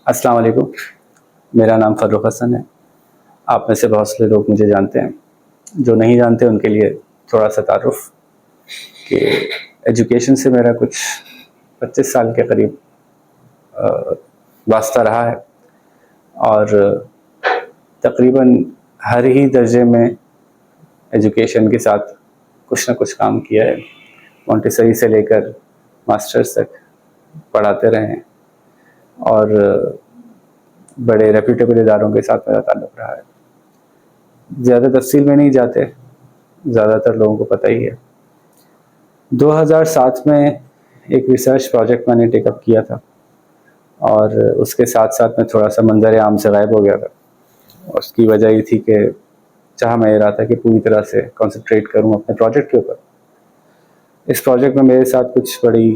अस्सलाम वालेकुम। मेरा नाम फ़र्रुख हसन है। आप में से बहुत से लोग मुझे जानते हैं। जो नहीं जानते उनके लिए थोड़ा सा तारुफ़ कि एजुकेशन से मेरा कुछ 25 साल के करीब वास्ता रहा है और तकरीबन हर ही दर्जे में एजुकेशन के साथ कुछ ना कुछ काम किया है। मोंटेसरी से लेकर मास्टर्स तक पढ़ाते रहे हैं और बड़े रेप्यूटेबल इदारों के साथ मेरा ताल्लुक़ रहा है। ज़्यादा तफसील में नहीं जाते, ज़्यादातर लोगों को पता ही है। 2007 में एक रिसर्च प्रोजेक्ट मैंने टेकअप किया था और उसके साथ साथ मैं थोड़ा सा मंजर आम से गायब हो गया था। उसकी वजह ये थी कि चाह मैं ये रहा था कि पूरी तरह से कंसंट्रेट करूं अपने प्रोजेक्ट के ऊपर। इस प्रोजेक्ट में मेरे साथ कुछ बड़ी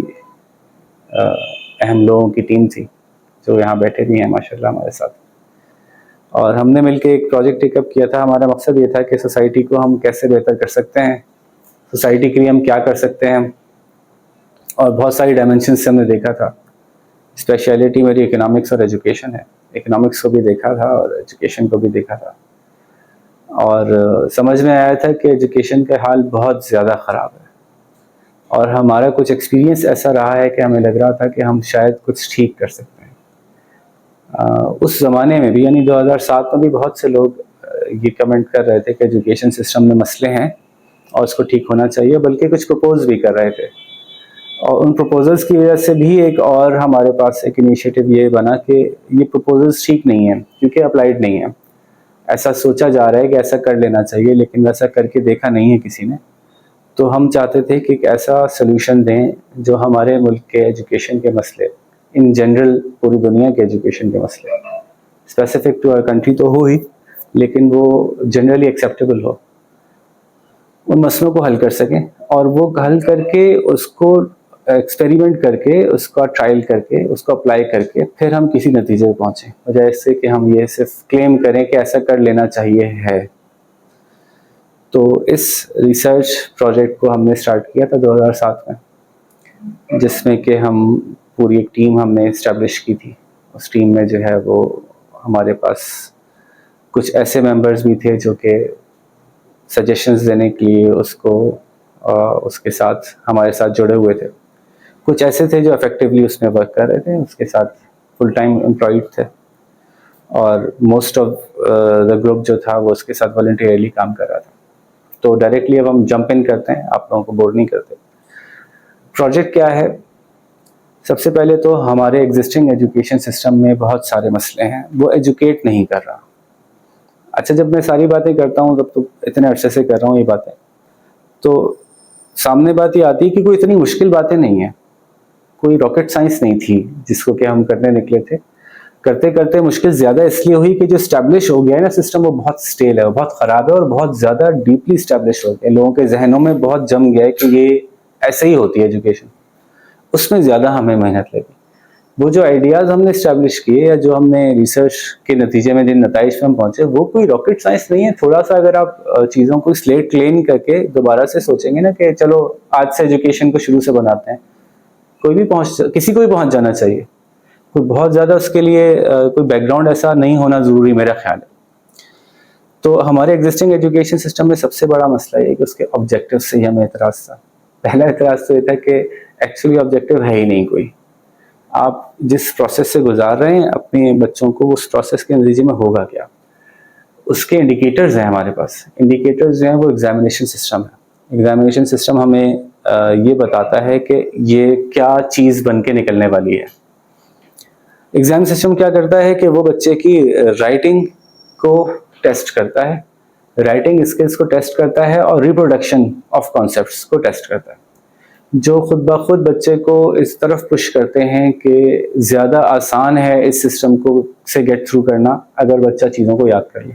अहम लोगों की टीम थी जो यहाँ बैठे भी हैं माशाल्लाह हमारे साथ, और हमने मिलकर एक प्रोजेक्ट टेकअप किया था। हमारा मकसद ये था कि सोसाइटी को हम कैसे बेहतर कर सकते हैं, सोसाइटी के लिए हम क्या कर सकते हैं, और बहुत सारी डायमेंशन से हमने देखा था। स्पेशलिटी मेरी इकोनॉमिक्स और एजुकेशन है। इकोनॉमिक्स को भी देखा था और एजुकेशन को भी देखा था, और समझ में आया था कि एजुकेशन का हाल बहुत ज़्यादा ख़राब है और हमारा कुछ एक्सपीरियंस ऐसा रहा है कि हमें लग रहा था कि हम शायद कुछ ठीक कर सकते हैं। उस ज़माने में भी यानी 2007 में भी बहुत से लोग ये कमेंट कर रहे थे कि एजुकेशन सिस्टम में मसले हैं और उसको ठीक होना चाहिए, बल्कि कुछ प्रपोज भी कर रहे थे। और उन प्रपोजल्स की वजह से भी एक और हमारे पास एक इनिशिएटिव ये बना कि ये प्रपोजल्स ठीक नहीं है क्योंकि अप्लाइड नहीं है। ऐसा सोचा जा रहा है कि ऐसा कर लेना चाहिए, लेकिन वैसा करके देखा नहीं है किसी ने। तो हम चाहते थे कि एक ऐसा सोल्यूशन दें जो हमारे मुल्क के एजुकेशन के मसले, इन जनरल पूरी दुनिया के एजुकेशन के मसले, स्पेसिफिक टू आवर कंट्री तो हो ही, लेकिन वो जनरली एक्सेप्टेबल हो, उन मसलों को हल कर सकें। और वो हल करके उसको एक्सपेरिमेंट करके, उसका ट्रायल करके, उसको अप्लाई करके फिर हम किसी नतीजे पर पहुँचें, बजाय इससे कि हम ये सिर्फ क्लेम करें कि ऐसा कर लेना चाहिए है। तो इस रिसर्च प्रोजेक्ट को हमने स्टार्ट किया था 2007 में, जिसमें कि हम पूरी एक टीम हमने इस्टेब्लिश की थी। उस टीम में जो है वो हमारे पास कुछ ऐसे मेंबर्स भी थे जो कि सजेशंस देने के लिए उसके साथ हमारे साथ जुड़े हुए थे। कुछ ऐसे थे जो इफेक्टिवली उसमें वर्क कर रहे थे, उसके साथ फुल टाइम एम्प्लॉयड थे, और मोस्ट ऑफ द ग्रुप जो था वो उसके साथ वॉलंटियरली काम कर रहा था। तो डायरेक्टली अब हम जंप इन करते हैं, आप लोगों को बोर नहीं करते। प्रोजेक्ट क्या है? सबसे पहले तो हमारे एग्जिस्टिंग एजुकेशन सिस्टम में बहुत सारे मसले हैं, वो एजुकेट नहीं कर रहा। अच्छा, जब मैं सारी बातें करता हूँ, तब तो इतने अरसे से कर रहा हूँ ये बातें, तो सामने बात ये आती है कि कोई इतनी मुश्किल बातें नहीं है, कोई रॉकेट साइंस नहीं थी जिसको कि हम करने निकले थे। करते करते मुश्किल ज़्यादा इसलिए हुई कि जो स्टैब्लिश हो गया है ना सिस्टम, वो बहुत स्टेल है, वो बहुत ख़राब है और बहुत ज़्यादा डीपली स्टैब्लिश हो गया, लोगों के जहनों में बहुत जम गया है कि ये ऐसे ही होती है एजुकेशन। उसमें ज़्यादा हमें मेहनत लगी। वो जो आइडियाज़ हमने इस्टेब्लिश किए या जो हमने रिसर्च के नतीजे में जिन नताइज पे हम पहुंचे, वो कोई रॉकेट साइंस नहीं है। थोड़ा सा अगर आप चीज़ों को स्लेट क्लीन करके दोबारा से सोचेंगे ना कि चलो आज से एजुकेशन को शुरू से बनाते हैं, किसी को भी पहुंच जाना चाहिए। कोई बहुत ज़्यादा उसके लिए कोई बैकग्राउंड ऐसा नहीं होना ज़रूरी, मेरा ख्याल है। तो हमारे एग्जिस्टिंग एजुकेशन सिस्टम में सबसे बड़ा मसला ये कि उसके ऑब्जेक्टिव से ही हमें एतराज़ था। पहला एतराज़ तो ये था कि एक्चुअली ऑब्जेक्टिव है ही नहीं कोई। आप जिस प्रोसेस से गुजार रहे हैं अपने बच्चों को, उस प्रोसेस के नतीजे में होगा क्या, उसके इंडिकेटर्स हैं हमारे पास। इंडिकेटर्स जो हैं वो एग्जामिनेशन सिस्टम है। एग्जामिनेशन सिस्टम हमें ये बताता है कि ये क्या चीज़ बन के निकलने वाली है। एग्जाम सिस्टम क्या करता है कि वो बच्चे की राइटिंग को टेस्ट करता है, राइटिंग स्किल्स को टेस्ट करता है, और रिप्रोडक्शन ऑफ कॉन्सेप्ट्स को टेस्ट करता है, जो खुद ब खुद बच्चे को इस तरफ पुश करते हैं कि ज़्यादा आसान है इस सिस्टम को से गेट थ्रू करना अगर बच्चा चीज़ों को याद कर ले।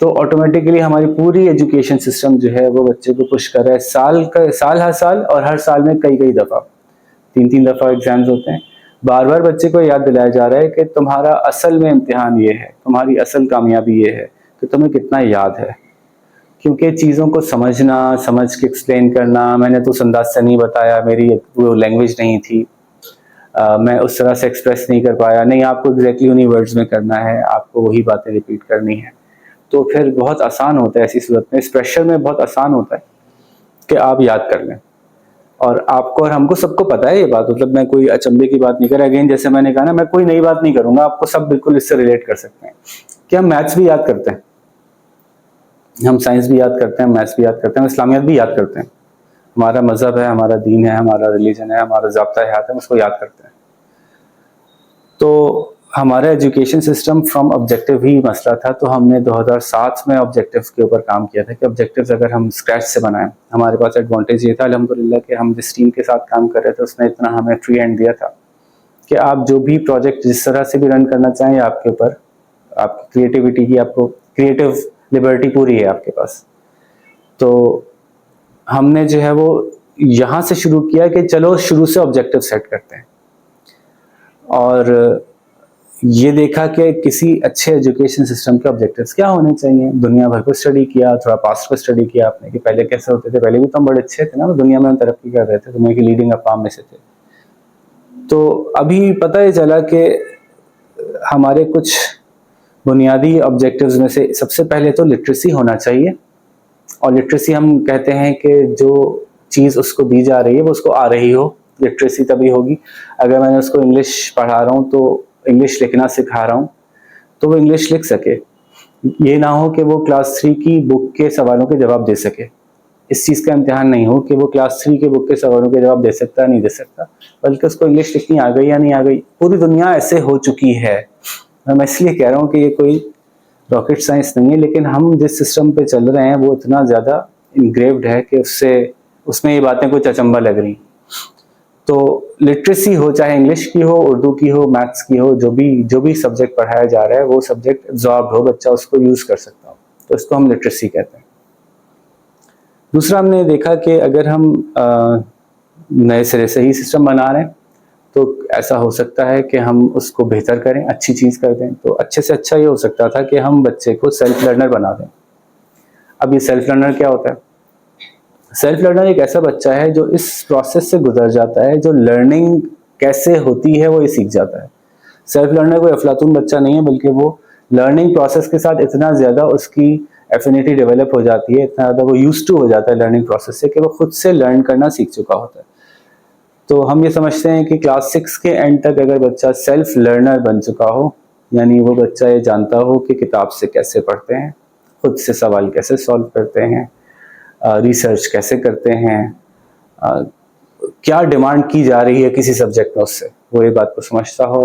तो ऑटोमेटिकली हमारी पूरी एजुकेशन सिस्टम जो है वो बच्चे को पुश कर रहा है, साल हर साल, और हर साल में कई कई दफ़ा, 3-3 दफ़ा एग्जाम्स होते हैं। बार बार बच्चे को याद दिलाया जा रहा है कि तुम्हारा असल में इम्तिहान ये है, तुम्हारी असल कामयाबी ये है कि तुम्हें कितना याद है। क्योंकि चीज़ों को समझना, समझ के एक्सप्लेन करना, मैंने तो उस अंदाज से नहीं बताया, मेरी वो लैंग्वेज नहीं थी, मैं उस तरह से एक्सप्रेस नहीं कर पाया, नहीं आपको एग्जैक्टली उन्हीं वर्ड्स में करना है, आपको वही बातें रिपीट करनी है। तो फिर बहुत आसान होता है ऐसी सूरत में, इस प्रेशर में बहुत आसान होता है कि आप याद कर लें। और आपको और हमको सबको पता है ये बात, मतलब मैं कोई अचंभे की बात नहीं कर रहा। अगेन जैसे मैंने कहा ना, मैं कोई नई बात नहीं करूंगा, आपको सब बिल्कुल इससे रिलेट कर सकते हैं कि हम मैथ्स भी याद करते हैं, हम साइंस भी याद करते हैं, मैथ्स भी याद करते हैं, इस्लामियत भी याद करते हैं। हमारा मजहब है, हमारा दीन है, हमारा रिलीजन है, हमारा ज़ाब्ता हयात है, उसको याद करते हैं। तो हमारा एजुकेशन सिस्टम फ्रॉम ऑब्जेक्टिव ही मसला था। तो हमने 2007 में ऑब्जेक्टिव के ऊपर काम किया था कि ऑब्जेक्टिव्स अगर हम स्क्रैच से बनाएं। हमारे पास एडवांटेज ये था अल्हम्दुलिल्लाह कि हम जिस टीम के साथ काम कर रहे थे उसने इतना हमें फ्री हैंड दिया था कि आप जो भी प्रोजेक्ट जिस तरह से भी रन करना चाहें, आपके ऊपर, आपकी क्रिएटिविटी की, आपको क्रिएटिव लिबर्टी पूरी है आपके पास। तो हमने जो है वो यहाँ से शुरू किया कि चलो शुरू से ऑब्जेक्टिव सेट करते हैं, और ये देखा कि किसी अच्छे एजुकेशन सिस्टम के ऑब्जेक्टिव्स क्या होने चाहिए। दुनिया भर को स्टडी किया, थोड़ा पास्ट को स्टडी किया आपने कि पहले कैसे होते थे। पहले भी तो हम बड़े अच्छे थे ना, दुनिया में हम तरक्की कर रहे थे, दुनिया की लीडिंग अक़वाम में से थे। तो अभी पता ही चला कि हमारे कुछ बुनियादी ऑब्जेक्टिव्स में से सबसे पहले तो लिटरेसी होना चाहिए। और लिटरेसी हम कहते हैं कि जो चीज़ उसको दी जा रही है वो उसको आ रही हो, लिटरेसी तभी होगी। अगर मैंने उसको इंग्लिश पढ़ा रहा हूँ तो इंग्लिश लिखना सिखा रहा हूँ तो वो इंग्लिश लिख सके। ये ना हो कि वो क्लास 3 की बुक के सवालों के जवाब दे सके। इस चीज़ का इम्तिहान नहीं हो कि वो क्लास 3 के बुक के सवालों के जवाब दे सकता है नहीं दे सकता, बल्कि उसको इंग्लिश लिखनी आ गई या नहीं आ गई। पूरी दुनिया ऐसे हो चुकी है। मैं इसलिए कह रहा हूँ कि ये कोई रॉकेट साइंस नहीं है, लेकिन हम जिस सिस्टम पे चल रहे हैं वो इतना ज़्यादा इनग्रेव्ड है कि उसमें ये बातें कुछ अचंभा लग रही। तो लिटरेसी हो, चाहे इंग्लिश की हो, उर्दू की हो, मैथ्स की हो, जो भी सब्जेक्ट पढ़ाया जा रहा है वो सब्जेक्ट एब्जॉर्ब हो, बच्चा उसको यूज कर सकता हो, तो इसको हम लिटरेसी कहते हैं। दूसरा हमने देखा कि अगर हम नए सिरे से ही सिस्टम बना रहे हैं तो ऐसा हो सकता है कि हम उसको बेहतर करें, अच्छी चीज़ कर दें। तो अच्छे से अच्छा ये हो सकता था कि हम बच्चे को सेल्फ लर्नर बना दें। अब ये सेल्फ लर्नर क्या होता है? सेल्फ लर्नर एक ऐसा बच्चा है जो इस प्रोसेस से गुजर जाता है, जो लर्निंग कैसे होती है वो ये सीख जाता है। सेल्फ लर्नर कोई अफलातून बच्चा नहीं है, बल्कि वो लर्निंग प्रोसेस के साथ इतना ज़्यादा उसकी एफिनिटी डेवलप हो जाती है, इतना ज़्यादा वो यूज्ड टू हो जाता है लर्निंग प्रोसेस से कि वो खुद से लर्न करना सीख चुका होता है। तो हम ये समझते हैं कि क्लास 6 के एंड तक अगर बच्चा सेल्फ लर्नर बन चुका हो, यानी वो बच्चा ये जानता हो कि किताब से कैसे पढ़ते हैं, खुद से सवाल कैसे सॉल्व करते हैं, रिसर्च कैसे करते हैं, क्या डिमांड की जा रही है किसी सब्जेक्ट में उससे, वो ये बात को समझता हो,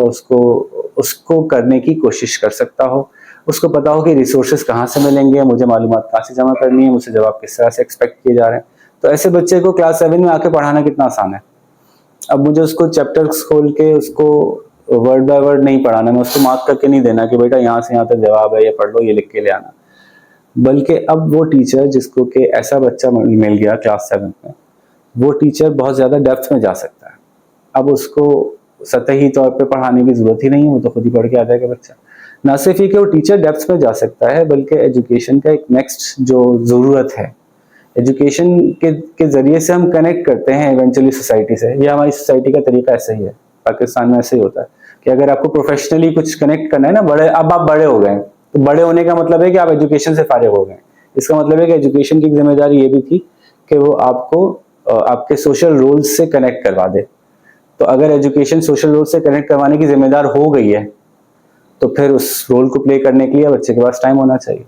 उसको करने की कोशिश कर सकता हो, उसको पता हो कि रिसोर्सेज कहाँ से मिलेंगे, मुझे मालूमात कहाँ से जमा करनी है, मुझसे जवाब किस तरह से एक्सपेक्ट किए जा रहे हैं। तो ऐसे बच्चे को क्लास 7 में आके पढ़ाना कितना आसान है। अब मुझे उसको चैप्टर्स खोल के उसको वर्ड बाय वर्ड नहीं पढ़ाना, मैं उसको मार्क करके नहीं देना कि बेटा यहाँ से यहाँ तक जवाब है, ये पढ़ लो, ये लिख के ले आना। बल्कि अब वो टीचर जिसको कि ऐसा बच्चा मिल गया क्लास 7 में, वो टीचर बहुत ज़्यादा डेप्थ में जा सकता है। अब उसको सतही तौर पे पढ़ाने की ज़रूरत ही नहीं है, वो तो खुद ही पढ़ के आ जाएगा बच्चा। ना सिर्फ ये कि वो टीचर डेप्थ में जा सकता है, बल्कि एजुकेशन का एक नेक्स्ट जो ज़रूरत है, एजुकेशन के ज़रिए से हम कनेक्ट करते हैं इवेंचुअली सोसाइटी से। ये हमारी सोसाइटी का तरीका ऐसा ही है, पाकिस्तान में ऐसे ही होता है कि अगर आपको प्रोफेशनली कुछ कनेक्ट करना है ना, अब आप बड़े हो गए, तो बड़े होने का मतलब है कि आप एजुकेशन से फारिग हो गए। इसका मतलब है कि एजुकेशन की जिम्मेदारी ये भी थी कि वो आपको आपके सोशल रोल्स से कनेक्ट करवा दे। तो अगर एजुकेशन सोशल रोल से कनेक्ट करवाने की जिम्मेदार हो गई है, तो फिर उस रोल को प्ले करने के लिए बच्चे के पास टाइम होना चाहिए।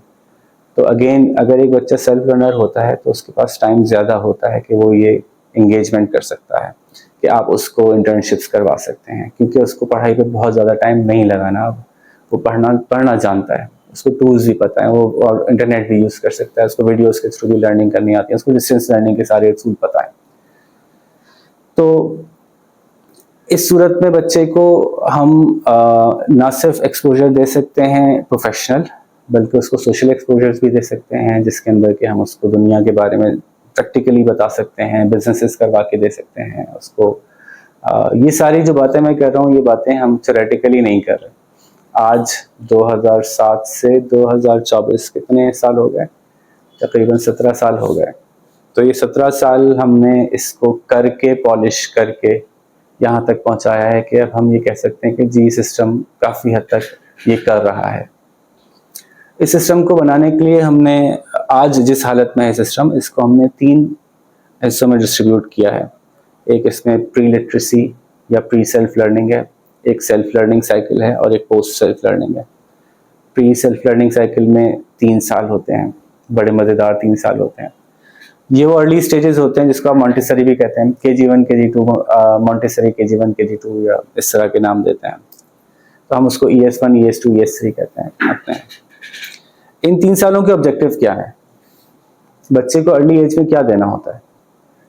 तो अगेन अगर एक बच्चा सेल्फ लर्नर होता है तो उसके पास टाइम ज़्यादा होता है कि वो ये इंगेजमेंट कर सकता है, कि आप उसको इंटर्नशिप्स करवा सकते हैं, क्योंकि उसको पढ़ाई पे बहुत ज़्यादा टाइम नहीं लगाना। अब वो पढ़ना जानता है, उसको टूल्स भी पता है, वो और इंटरनेट भी यूज़ कर सकता है, उसको वीडियोस के थ्रू भी लर्निंग करनी आती है, उसको डिस्टेंस लर्निंग के सारे टूल पता है। तो इस सूरत में बच्चे को हम ना सिर्फ एक्सपोजर दे सकते हैं प्रोफेशनल, बल्कि उसको सोशल एक्सपोजर्स भी दे सकते हैं, जिसके अंदर कि हम उसको दुनिया के बारे में प्रैक्टिकली बता सकते हैं, बिजनेसेस करवा के दे सकते हैं उसको। ये सारी जो बातें मैं कर रहा हूँ, ये बातें हम थ्योरेटिकली नहीं कर रहे। आज 2007 से 2024 कितने साल हो गए? तकरीबन 17 साल हो गए। तो ये 17 साल हमने इसको करके, पॉलिश करके यहाँ तक पहुँचाया है कि अब हम ये कह सकते हैं कि जी सिस्टम काफ़ी हद तक ये कर रहा है। इस सिस्टम को बनाने के लिए हमने आज जिस हालत में है सिस्टम, इसको हमने 3 हिस्सों में डिस्ट्रीब्यूट किया है। एक इसमें प्री लिटरेसी या प्री सेल्फ लर्निंग है, एक सेल्फ लर्निंग साइकिल है और एक पोस्ट सेल्फ लर्निंग है। प्री सेल्फ लर्निंग साइकिल में 3 साल होते हैं, बड़े मज़ेदार 3 साल होते हैं। ये वो अर्ली स्टेजेस होते हैं जिसको आप मॉन्टेसरी भी कहते हैं, KG1 KG2, Montessori KG1 KG2 या इस तरह के नाम देते हैं। तो हम उसको ES1 ES2 ES3 कहते हैं। इन 3 सालों के ऑब्जेक्टिव क्या है? बच्चे को अर्ली एज में क्या देना होता है?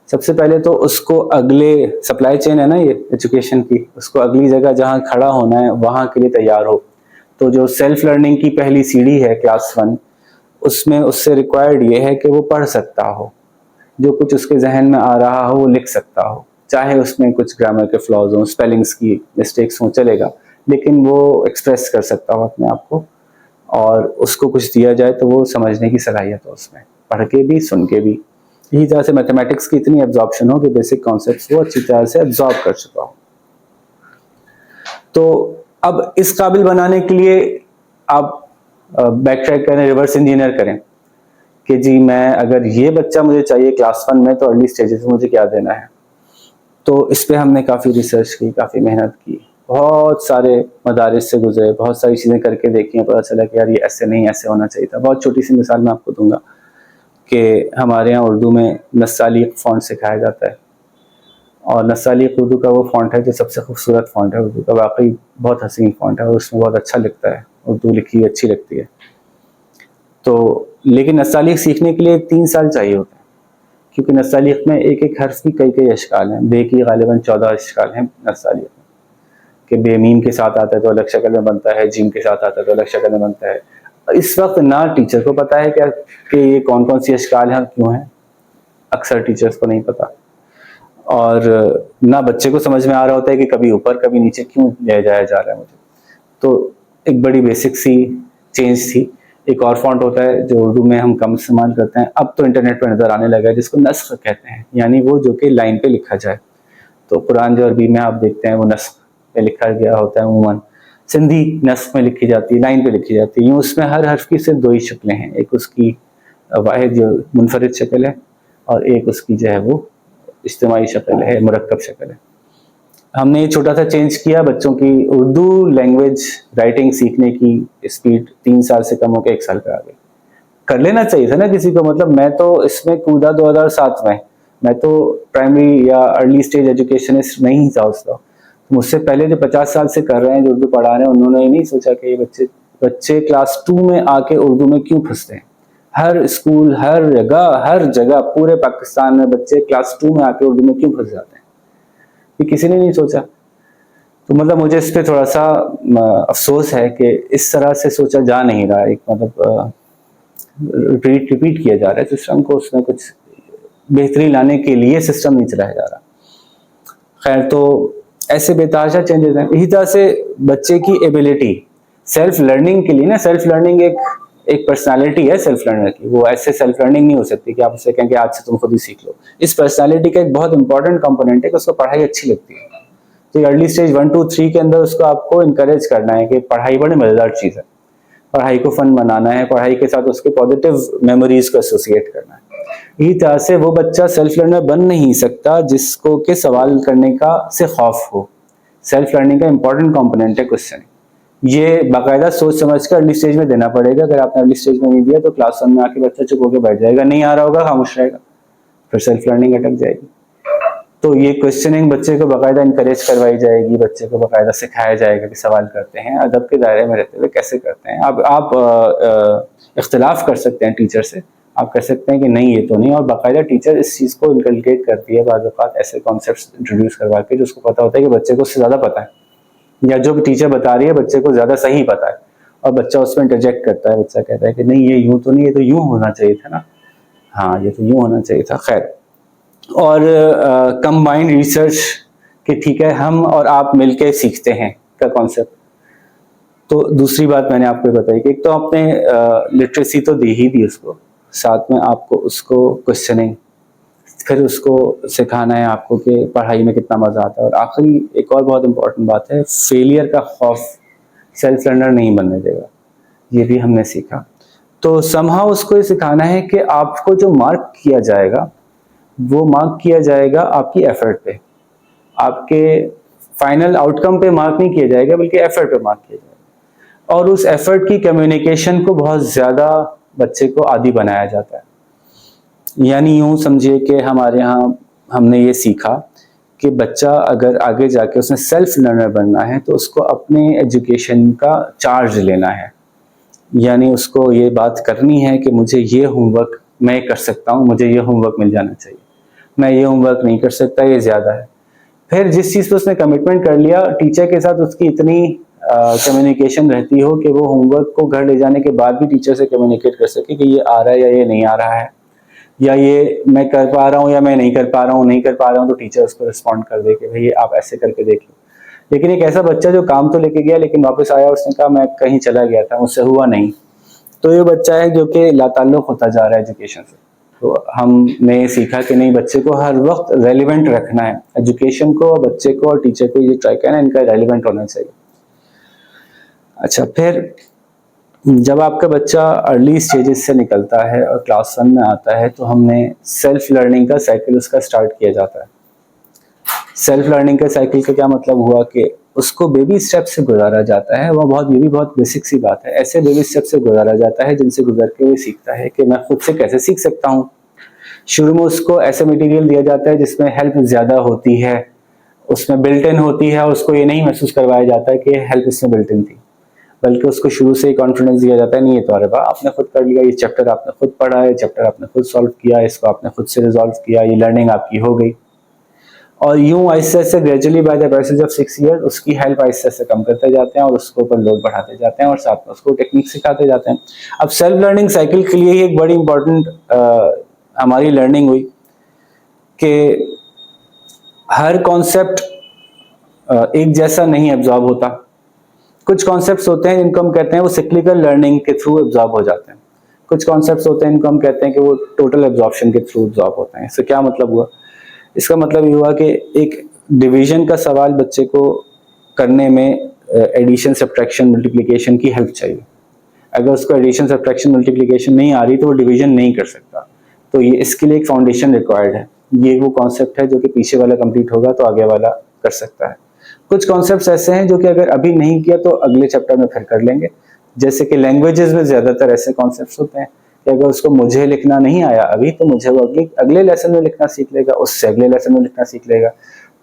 सबसे पहले तो उसको अगले सप्लाई चेन है ना ये एजुकेशन की, उसको अगली जगह जहाँ खड़ा होना है वहाँ के लिए तैयार हो। तो जो सेल्फ लर्निंग की पहली सीढ़ी है क्लास 1, उसमें उससे रिक्वायर्ड ये है कि वो पढ़ सकता हो, जो कुछ उसके जहन में आ रहा हो वो लिख सकता हो, चाहे उसमें कुछ ग्रामर के फ्लॉज हों, स्पेलिंग्स की मिस्टेक्स हों, चलेगा, लेकिन वो एक्सप्रेस कर सकता हो अपने आप को, और उसको कुछ दिया जाए तो वो समझने की सलाहियत हो उसमें, पढ़ के भी सुन के भी। इसी तरह से मैथमेटिक्स की इतनी एब्जॉर्प्शन हो कि बेसिक कॉन्सेप्ट्स वो अच्छी तरह से एब्जॉर्ब कर चुका हो। तो अब इस काबिल बनाने के लिए आप बैक ट्रैक करें, रिवर्स इंजीनियर करें कि जी मैं अगर ये बच्चा मुझे चाहिए क्लास 1 में तो अर्ली स्टेजेस में मुझे क्या देना है। तो इस पे हमने काफ़ी रिसर्च की, काफ़ी मेहनत की, बहुत सारे मदारिस से गुजरे, बहुत सारी चीज़ें करके देखी हैं, पता चला कि यार ये ऐसे नहीं, ऐसे होना चाहिए था। बहुत छोटी सी मिसाल मैं आपको दूंगा कि हमारे यहाँ उर्दू में नस्तालीक फ़ॉन्ट सिखाया जाता है, और नस्तालीक उर्दू का वो फ़ॉन्ट है जो सबसे खूबसूरत फ़ॉन्ट है उर्दू का, वाकई बहुत हसीन फ़ॉन्ट है और उसमें बहुत अच्छा लिखता है, उर्दू लिखी अच्छी लगती है। तो लेकिन नस्तालीक सीखने के लिए 3 साल चाहिए होते हैं, क्योंकि नस्तालीक में एक एक हर्फ की कई कई अशकाल हैं। बे की गालिबन 14 अशकाल हैं नस्तालीक में, कि बे मीम के साथ आता है तो अलग शक्ल में बनता है, जीम के साथ आता है तो अलग शक्ल में बनता है। इस वक्त ना टीचर को पता है क्या कि ये कौन कौन सी अशकाल हैं, क्यों हैं, अक्सर टीचर्स को नहीं पता, और ना बच्चे को समझ में आ रहा होता है कि कभी ऊपर कभी नीचे क्यों ले जाया जा रहा है मुझे। तो एक बड़ी बेसिक सी चेंज थी। एक और फॉन्ट होता है जो उर्दू में हम कम इस्तेमाल करते हैं, अब तो इंटरनेट पर नज़र आने लगा है, जिसको नस्ख कहते हैं, यानी वो जो कि लाइन पे लिखा जाए। तो कुरान जो अरबी में आप देखते हैं वो नस्ख पे लिखा गया होता है, अमूमन सिंधी नस्ख में लिखी जाती है, लाइन पे लिखी जाती है। यूँ उसमें हर हर्फ की सिर्फ 2 ही शक्लें हैं, एक उसकी वाहिद जो मुनफरिद शक्ल है और एक उसकी जो है वो इज्तिमाई शक्ल है, मुरक्कब शक्ल है। हमने ये छोटा सा चेंज किया, बच्चों की उर्दू लैंग्वेज राइटिंग सीखने की स्पीड 3 साल से कम होकर 1 साल पे आ गई। कर लेना चाहिए था ना किसी को, मतलब मैं तो इसमें कूदा 2007 में, मैं तो प्राइमरी या अर्ली स्टेज एजुकेशनिस्ट नहीं था उस वक्त। मुझसे पहले जो 50 साल से कर रहे हैं, जो उर्दू पढ़ा रहे हैं, उन्होंने ये नहीं सोचा कि ये बच्चे क्लास 2 में आके उर्दू में क्यों फंसते हैं। हर स्कूल, हर जगह पूरे पाकिस्तान में बच्चे क्लास 2 में आके उर्दू में क्यों फंस जाते हैं, ये किसी ने नहीं सोचा। तो मतलब मुझे इस पे थोड़ा सा अफसोस है कि इस तरह से सोचा जा नहीं रहा, एक मतलब रिपीट किया जा रहा है सिस्टम को, उसमें कुछ बेहतरी लाने के लिए सिस्टम नहीं चलाया जा रहा। खैर, तो ऐसे बेतहाशा चेंजेस हैं। इसी तरह से बच्चे की एबिलिटी सेल्फ लर्निंग के लिए ना, सेल्फ लर्निंग एक पर्सनालिटी है सेल्फ लर्नर की, वो ऐसे सेल्फ लर्निंग नहीं हो सकती कि आप उसे कहें कि आज से तुम खुद ही सीख लो। इस पर्सनालिटी का एक बहुत इंपॉर्टेंट कंपोनेंट है कि उसको पढ़ाई अच्छी लगती है। तो अर्ली स्टेज 1, 2, 3 के अंदर उसको आपको इनकरेज करना है कि पढ़ाई बड़ी मजेदार चीज़ है, पढ़ाई को फन बनाना है, पढ़ाई के साथ उसके पॉजिटिव मेमोरीज को एसोसिएट करना है। इसी तरह से वो बच्चा सेल्फ लर्नर बन नहीं सकता जिसको के सवाल करने का से खौफ हो। सेल्फ लर्निंग का इंपॉर्टेंट कंपोनेंट है क्वेश्चन, ये बाकायदा सोच समझ कर अर्ली स्टेज में देना पड़ेगा। अगर आपने अर्ली स्टेज में नहीं दिया तो क्लास 1 में आके बच्चा चुप होकर बैठ जाएगा, नहीं आ रहा होगा, खामोश रहेगा, फिर सेल्फ लर्निंग अटक जाएगी। तो ये क्वेश्चनिंग बच्चे को बाकायदा इनकरेज करवाई जाएगी, बच्चे को बाकायदा सिखाया जाएगा कि सवाल करते हैं अदब के दायरे में रहते हुए कैसे करते हैं। अब आप इख्तिलाफ कर सकते हैं टीचर से, आप कह सकते हैं कि नहीं ये तो नहीं, और बाकायदा टीचर इस चीज़ को इनकलकेट करती है बाज़ औक़ात ऐसे कॉन्सेप्ट्स इंट्रोड्यूस करवा के जो उसको पता होता है कि बच्चे को उससे ज़्यादा पता है, या जो टीचर बता रही है बच्चे को ज़्यादा सही पता है, और बच्चा उसमें इंटरजेक्ट करता है, बच्चा कहता है कि नहीं ये यूँ तो नहीं, ये तो यूँ होना चाहिए था ना, हाँ ये तो यूँ होना चाहिए था। खैर, और कंबाइंड रिसर्च कि ठीक है हम और आप मिलके सीखते हैं का कॉन्सेप्ट। तो दूसरी बात मैंने आपको बताई कि एक तो आपने लिटरेसी तो दी ही दी उसको, साथ में आपको उसको क्वेश्चनिंग फिर उसको सिखाना है आपको कि पढ़ाई में कितना मज़ा आता है। और आखिरी एक और बहुत इंपॉर्टेंट बात है, फेलियर का खौफ सेल्फ लर्नर नहीं बनने देगा, ये भी हमने सीखा। तो समहाउ उसको ये सिखाना है कि आपको जो मार्क किया जाएगा वो मार्क किया जाएगा आपकी एफर्ट पे, आपके फाइनल आउटकम पे मार्क नहीं किया जाएगा, बल्कि एफर्ट पे मार्क किया जाएगा। और उस एफर्ट की कम्युनिकेशन को बहुत ज़्यादा बच्चे को आदी बनाया जाता है। यानी यूं समझिए कि हमारे यहाँ हमने ये सीखा कि बच्चा अगर आगे जाके उसने सेल्फ लर्नर बनना है तो उसको अपने एजुकेशन का चार्ज लेना है। यानी उसको ये बात करनी है कि मुझे ये होमवर्क मैं कर सकता हूँ, मुझे ये होमवर्क मिल जाना चाहिए, मैं ये होमवर्क नहीं कर सकता, ये ज़्यादा है। फिर जिस चीज़ पे उसने कमिटमेंट कर लिया, टीचर के साथ उसकी इतनी कम्युनिकेशन रहती हो कि वो होमवर्क को घर ले जाने के बाद भी टीचर से कम्युनिकेट कर सके कि ये आ रहा है या ये नहीं आ रहा है, या ये मैं कर पा रहा हूँ या मैं नहीं कर पा रहा हूँ, नहीं कर पा रहा हूँ तो टीचर उसको रिस्पॉन्ड कर दे कि भाई आप ऐसे करके देख लो। लेकिन एक ऐसा बच्चा जो काम तो लेके गया लेकिन वापस आया, उसने कहा मैं कहीं चला गया था, मुझसे हुआ नहीं, तो ये बच्चा है जो कि लाताल्लुक़ होता जा रहा है एजुकेशन से। तो हमने सीखा कि नहीं, बच्चे को हर वक्त रेलिवेंट रखना है, एजुकेशन को, बच्चे को और टीचर को ये ट्राई करना है, इनका रेलिवेंट होना चाहिए। अच्छा, फिर जब आपका बच्चा अर्ली स्टेजेस से निकलता है और क्लास 1 में आता है तो हमने सेल्फ लर्निंग का साइकिल उसका स्टार्ट किया जाता है। सेल्फ लर्निंग के साइकिल का क्या मतलब हुआ कि उसको बेबी स्टेप से गुजारा जाता है। ये भी बहुत बेसिक सी बात है, ऐसे बेबी स्टेप से गुजारा जाता है जिनसे गुजर के वो सीखता है कि मैं खुद से कैसे सीख सकता हूँ। शुरू में उसको ऐसे मटेरियल दिया जाता है जिसमें हेल्प ज़्यादा होती है, उसमें बिल्ट इन होती है, और उसको ये नहीं महसूस करवाया जाता है कि हेल्प इसमें बिल्ट इन थी, बल्कि उसको शुरू से ही कॉन्फिडेंस दिया जाता है, नहीं ये तो अरे वाह आपने खुद कर लिया, ये चैप्टर आपने खुद पढ़ा है, चैप्टर आपने खुद सॉल्व किया, इसको आपने खुद से रिजॉल्व किया, ये लर्निंग आपकी हो गई। और यूं आहिस्ते आहिस्ते gradually by the passage of 6 year उसकी हेल्प आहिस्ते आहिस्ते कम करते जाते हैं और उसके ऊपर लोड बढ़ाते जाते हैं और साथ में उसको टेक्निक सिखाते जाते हैं। अब सेल्फ लर्निंग साइकिल के लिए ही एक बड़ी इंपॉर्टेंट हमारी लर्निंग हुई कि हर कॉन्सेप्ट एक जैसा नहीं एब्जॉर्ब होता। कुछ कॉन्सेप्ट्स होते हैं जिनको हम कहते हैं वो सिक्लिकल लर्निंग के थ्रू एब्जॉर्ब हो जाते हैं, कुछ कॉन्सेप्ट्स होते हैं जिनको हम कहते हैं कि वो टोटल एब्जॉर्प्शन के थ्रू एब्जॉर्ब होते हैं। इससे क्या मतलब हुआ? इसका मतलब ये हुआ कि एक डिवीजन का सवाल बच्चे को करने में एडिशन, सब्ट्रैक्शन, मल्टीप्लिकेशन की हेल्प चाहिए। अगर उसको एडिशन, सब्ट्रैक्शन, मल्टीप्लिकेशन नहीं आ रही तो वो डिवीजन नहीं कर सकता। तो ये इसके लिए एक फाउंडेशन रिक्वायर्ड है। ये वो कॉन्सेप्ट है जो कि पीछे वाला कंप्लीट होगा तो आगे वाला कर सकता है। कुछ कॉन्सेप्ट्स ऐसे हैं जो कि अगर अभी नहीं किया तो अगले चैप्टर में फिर कर लेंगे। जैसे कि लैंग्वेजेस में ज्यादातर ऐसे कॉन्सेप्ट्स होते हैं कि अगर उसको मुझे लिखना नहीं आया अभी तो मुझे वो अगले लेसन में लिखना सीख लेगा, उससे अगले लेसन में लिखना सीख लेगा।